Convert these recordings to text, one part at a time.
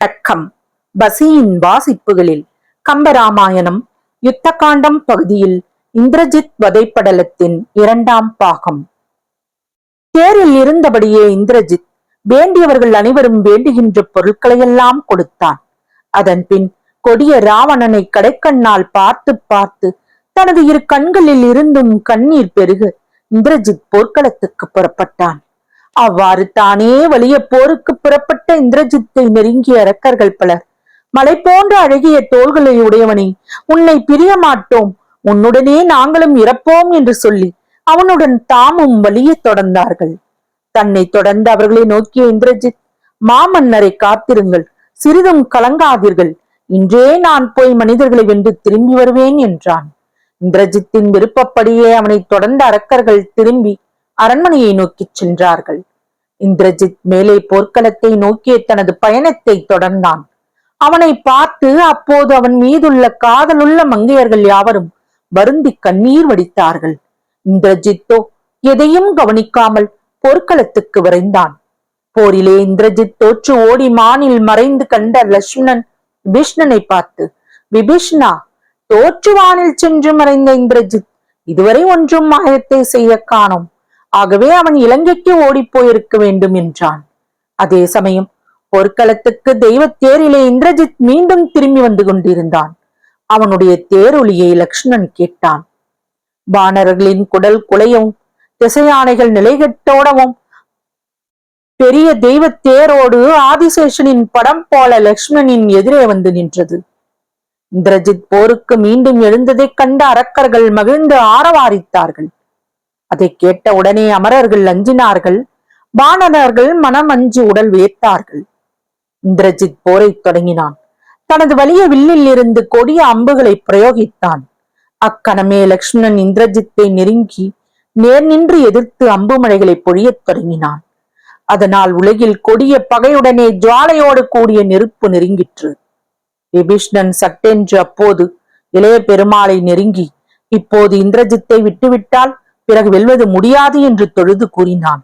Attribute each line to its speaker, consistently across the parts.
Speaker 1: வணக்கம். பசியின் வாசிப்புகளில் கம்பராமாயணம் யுத்தகாண்டம் பகுதியில் இந்திரஜித் வதைப்படலத்தின் 2ஆம் பாகம். தேரில் இருந்தபடியே இந்திரஜித் வேண்டியவர்கள் அனைவரும் வேண்டுகின்ற பொருட்களையெல்லாம் கொடுத்தான். அதன் பின் கொடிய ராவணனை கடைக்கண்ணால் பார்த்து பார்த்து தனது 2 கண்களில் இருந்தும் கண்ணீர் பெருக இந்திரஜித் போர்க்களத்துக்கு புறப்பட்டான். அவ்வாறு தானே வலிய போருக்கு புறப்பட்ட இந்திரஜித்தை நெருங்கிய அரக்கர்கள் பலர், மலை போன்ற அழகிய தோள்களை உடையவனை, உன்னை பிரிய மாட்டோம், உன்னுடனே நாங்களும் இறப்போம் என்று சொல்லி அவனுடன் தாமும் வலிய தொடர்ந்தார்கள். தன்னை தொடர்ந்து அவர்களை நோக்கிய இந்திரஜித், மாமன்னரை காத்திருங்கள், சிறிதும் கலங்காதீர்கள், இன்றே நான் போய் மனிதர்களை வென்று திரும்பி வருவேன் என்றான். இந்திரஜித்தின் விருப்பப்படியே அவனை தொடர்ந்த அரக்கர்கள் திரும்பி அரண்மனையை நோக்கி சென்றார்கள். இந்திரஜித் மேலே போர்க்களத்தை நோக்கிய தனது பயணத்தை தொடர்ந்தான். அவனை பார்த்து அப்போது அவன் மீதுள்ள காதலுள்ள மங்கையர்கள் யாவரும் வருந்தி கண்ணீர் வடித்தார்கள். இந்திரஜித்தோ எதையும் கவனிக்காமல் போர்க்களத்துக்கு விரைந்தான். போரிலே இந்திரஜித் தோற்று ஓடி மானில் மறைந்து கண்ட லட்சுமணன் விபீஷ்ணனை பார்த்து, விபீஷ்ணா, தோற்று வானில் சென்று மறைந்த இந்திரஜித் இதுவரை ஒன்றும் மாயத்தை செய்ய காணோம். ஆகவே அவன் இலங்கைக்கு ஓடி போயிருக்க வேண்டும் என்றான். அதே சமயம் போர்க்களத்துக்கு தெய்வ தேரிலே இந்திரஜித் மீண்டும் திரும்பி வந்து கொண்டிருந்தான். அவனுடைய தேரொலியை லக்ஷ்மணன் கேட்டான். வானரர்களின் குடல் குலையவும் திசையானைகள் நிலைகட்டோடவும் பெரிய தெய்வ தேரோடு ஆதிசேஷனின் படம் போல லக்ஷ்மணனின் எதிரே வந்து நின்றது. இந்திரஜித் போருக்கு மீண்டும் எழுந்ததைக் கண்ட அரக்கர்கள் மகிழ்ந்து ஆரவாரித்தார்கள். அதை கேட்ட உடனே அமரர்கள் அஞ்சினார்கள். வானரர்கள் மனம் அஞ்சு உடல் வேர்த்தார்கள். இந்திரஜித் போரை தொடங்கினான். தனது வலிய வில்லில் இருந்து கொடிய அம்புகளை பிரயோகித்தான். அக்கணமே லக்ஷ்மணன் இந்திரஜித்தை நெருங்கி நேர் நின்று எதிர்த்து அம்பு மழைகளை பொழியத் தொடங்கினான். அதனால் உலகில் கொடிய பகையுடனே ஜுவாலையோடு கூடிய நெருப்பு நெருங்கிற்று. விபீஷ்ணன் சட்டென்று அப்போது இளைய பெருமாளை நெருங்கி, இப்போது இந்திரஜித்தை விட்டுவிட்டால் பிறகு வெல்வது முடியாது என்று தொழுது கூறினான்.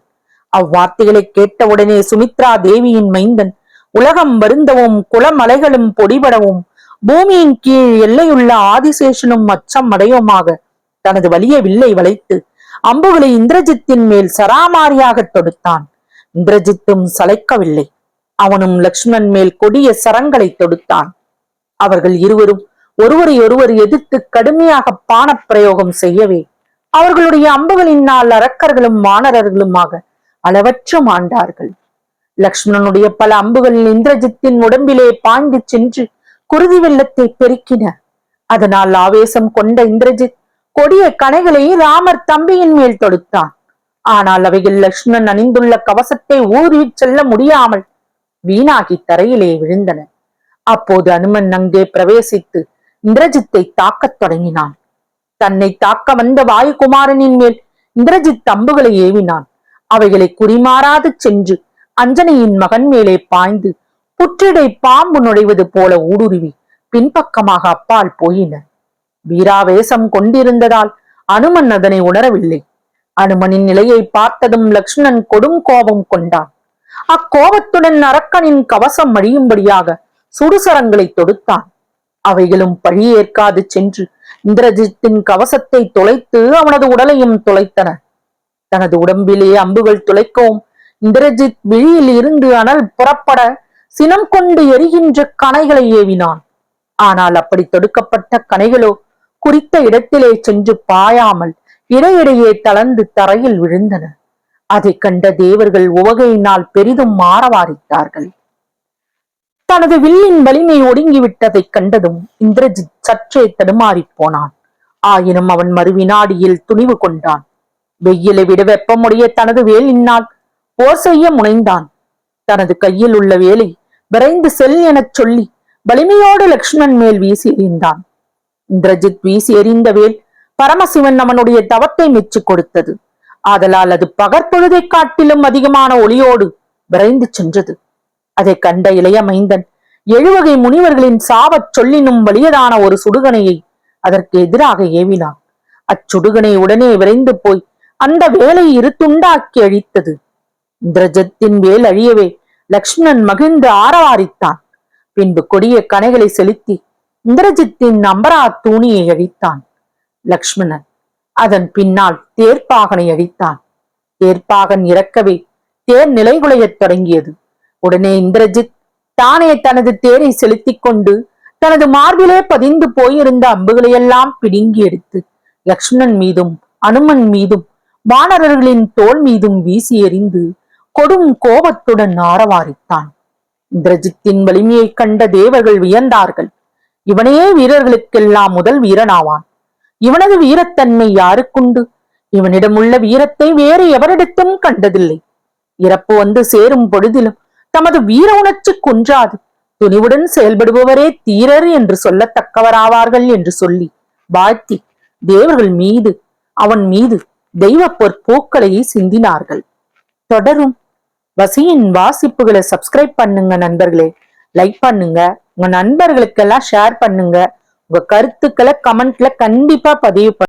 Speaker 1: அவ்வார்த்தைகளை கேட்டவுடனே சுமித்ரா தேவியின் மைந்தன் உலகம் வருந்தவும் குளமலைகளும் பொடிபடவும் பூமியின் கீழ் எல்லையுள்ள ஆதிசேஷனும் அச்சம் அடையுமாக தனது வலிய வில்லை வளைத்து அம்புகளை இந்திரஜித்தின் மேல் சராமாரியாக தொடுத்தான். இந்திரஜித்தும் சளைக்கவில்லை. அவனும் லக்ஷ்மணன் மேல் கொடிய சரங்களை தொடுத்தான். அவர்கள் இருவரும் ஒருவரை ஒருவர் எதிர்த்து கடுமையாக பான பிரயோகம் செய்யவே அவர்களுடைய அம்புகளினால் அரக்கர்களும் வானரர்களுமாக அளவற்று மாண்டார்கள். லக்ஷ்மணனுடைய பல அம்புகள் இந்திரஜித்தின் உடம்பிலே பாய்ந்து சென்று குருதி வெள்ளத்தை பெருக்கின. அதனால் ஆவேசம் கொண்ட இந்திரஜித் கொடிய கணைகளை ராமர் தம்பியின் மேல் தொடுத்தான். ஆனால் அவைகள் லக்ஷ்மணன் அணிந்துள்ள கவசத்தை ஊறி செல்ல முடியாமல் வீணாகி தரையிலே விழுந்தன. அப்போது அனுமன் அங்கே பிரவேசித்து இந்திரஜித்தை தாக்கத் தொடங்கினான். தன்னை தாக்க வந்த வாயுகுமாரனின் மேல் இந்திரஜித் அம்புகளை ஏவினான். அவைகளை குறிமாறாது சென்று அஞ்சனையின் மகன் மேலே பாய்ந்து புற்றிடை பாம்பு நுழைவது போல ஊடுருவி பின்பக்கமாக அப்பால் போயின. வீராவேசம் கொண்டிருந்ததால் அனுமன் அதனை உணரவில்லை. அனுமனின் நிலையை பார்த்ததும் லக்ஷ்மணன் கொடும் கோபம் கொண்டான். அக்கோபத்துடன் அரக்கனின் கவசம் அழியும்படியாக சுடுசரங்களை தொடுத்தான். அவைகளும் பழியேற்காது சென்று இந்திரஜித்தின் கவசத்தை தொலைத்து அவனது உடலையும் தொலைத்தன. தனது உடம்பிலே அம்புகள் துளைக்கவும் இந்திரஜித் விழியில் இருந்து அனல் புறப்பட சினம் கொண்டு எரிகின்ற கணைகளை ஏவினான். ஆனால் அப்படி தொடுக்கப்பட்ட கணைகளோ குறித்த இடத்திலே சென்று பாயாமல் இடையிடையே தளர்ந்து தரையில் விழுந்தன. அதை கண்ட தேவர்கள் உவகையினால் பெரிதும் ஆரவாரித்தார்கள். தனது வில்லின் வலிமை ஒடுங்கிவிட்டதைக் கண்டதும் இந்திரஜித் சற்றே தடுமாறி போனான். ஆயினும் அவன் மறுவினாடியில் துணிவு கொண்டான். வெயிலை விட வெப்பமுடைய தனது வேலினால் போர் செய்ய முனைந்தான். தனது கையில் உள்ள வேலை விரைந்து செல் எனச் சொல்லி வலிமையோடு லக்ஷ்மணன் மேல் வீசி எறிந்தான். இந்திரஜித் வீசி எறிந்த வேல் பரமசிவன் அவனுடைய தவத்தை மெச்சுக் கொடுத்தது. ஆதலால் அது பகற்பொழுதை காட்டிலும் அதிகமான ஒளியோடு விரைந்து சென்றது. அதை கண்ட இளைய மைந்தன் 7 வகை முனிவர்களின் சாபச் சொல்லினும் வலியதான ஒரு சுடுகணையை அதற்கு எதிராக ஏவினான். அச்சுடுகனை உடனே விரைந்து போய் அந்த வேலை இரு துண்டாக்கி அழித்தது. இந்திரஜித்தின் வேல் அழியவே லக்ஷ்மணன் மகிழ்ந்து ஆரவாரித்தான். பின்பு கொடிய கணைகளை செலுத்தி இந்திரஜித்தின் அம்பரா தூணியை அழித்தான். லக்ஷ்மணன் அதன் பின்னால் தேர்ப்பாகனை அழித்தான். தேர்ப்பாகன் இறக்கவே தேர் நிலைகுலையத் தொடங்கியது. உடனே இந்திரஜித் தானே தனது தேரை செலுத்திக் கொண்டு தனது மார்பிலே பதிந்து போயிருந்த அம்புகளையெல்லாம் பிடுங்கி எடுத்து லக்ஷ்மணன் மீதும் அனுமன் மீதும் வானரர்களின் தோல் மீதும் வீசி எறிந்து கொடும் கோபத்துடன் ஆரவாரித்தான். இந்திரஜித்தின் வலிமையை கண்ட தேவர்கள் வியந்தார்கள். இவனே வீரர்களுக்கெல்லாம் முதல் வீரனாவான். இவனது வீரத்தன்மை யாருக்குண்டு? இவனிடம் உள்ள வீரத்தை வேறு எவரிடத்தும் கண்டதில்லை. இறப்பு வந்து சேரும் பொழுதிலும் தமது வீர உணர்ச்சி குன்றாது துணிவுடன் செயல்படுபவரே தீரர் என்று சொல்லத்தக்கவராவார்கள் என்று சொல்லி வாழ்த்தி தேவர்கள் மீது அவன் மீது தெய்வ பொற்பூக்களை சிந்தினார்கள். தொடரும். வசியின் வாசிப்புகளை சப்ஸ்கிரைப் பண்ணுங்க நண்பர்களே, லைக் பண்ணுங்க, உங்க நண்பர்களுக்கெல்லாம் ஷேர் பண்ணுங்க, உங்க கருத்துக்களை கமெண்ட்ல கண்டிப்பா பதிவு